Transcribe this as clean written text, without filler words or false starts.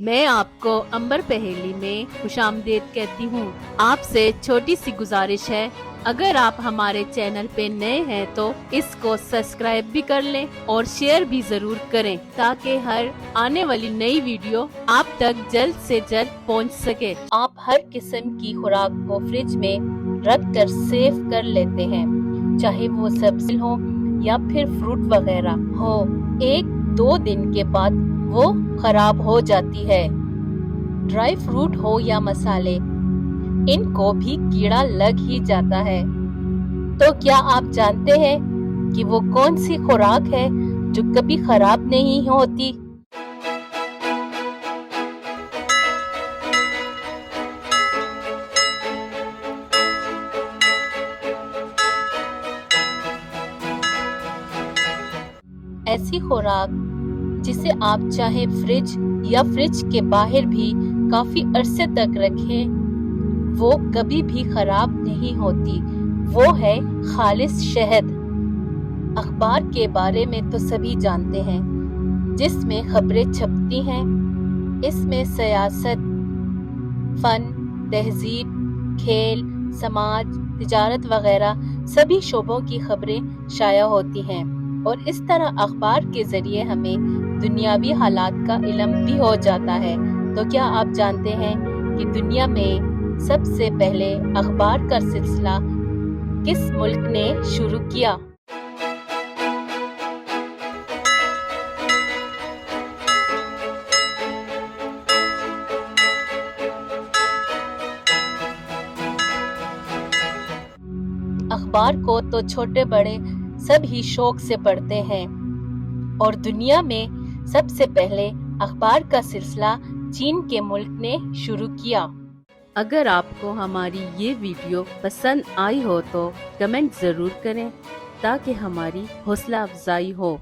میں آپ کو امبر پہیلی میں خوش آمدید کہتی ہوں۔ آپ سے چھوٹی سی گزارش ہے، اگر آپ ہمارے چینل پہ نئے ہیں تو اس کو سبسکرائب بھی کر لیں اور شیئر بھی ضرور کریں تاکہ ہر آنے والی نئی ویڈیو آپ تک جلد سے جلد پہنچ سکے۔ آپ ہر قسم کی خوراک کو فریج میں رکھ کر سیو کر لیتے ہیں، چاہے وہ سبزی ہو یا پھر فروٹ وغیرہ ہو، 1-2 دن کے بعد وہ خراب ہو جاتی ہے۔ ڈرائی فروٹ ہو یا مسالے، ان کو بھی کیڑا لگ ہی جاتا ہے۔ تو کیا آپ جانتے ہیں کہ وہ کون سی خوراک ہے جو کبھی خراب نہیں ہوتی؟ ایسی خوراک جسے آپ چاہے فریج یا فریج کے باہر بھی کافی عرصے تک رکھیں، وہ کبھی بھی خراب نہیں ہوتی، وہ ہے خالص شہد۔ اخبار کے بارے میں تو سبھی جانتے ہیں، جس میں خبریں چھپتی ہیں، اس میں سیاست، فن، تہذیب، کھیل، سماج، تجارت وغیرہ سبھی شعبوں کی خبریں شائع ہوتی ہیں، اور اس طرح اخبار کے ذریعے ہمیں دنیاوی حالات کا علم بھی ہو جاتا ہے۔ تو کیا آپ جانتے ہیں کہ دنیا میں سب سے پہلے اخبار کا سلسلہ کس ملک نے شروع کیا؟ اخبار کو تو چھوٹے بڑے سب ہی شوق سے پڑھتے ہیں، اور دنیا میں سب سے پہلے اخبار کا سلسلہ چین کے ملک نے شروع کیا۔ اگر آپ کو ہماری یہ ویڈیو پسند آئی ہو تو کمنٹ ضرور کریں تاکہ ہماری حوصلہ افزائی ہو۔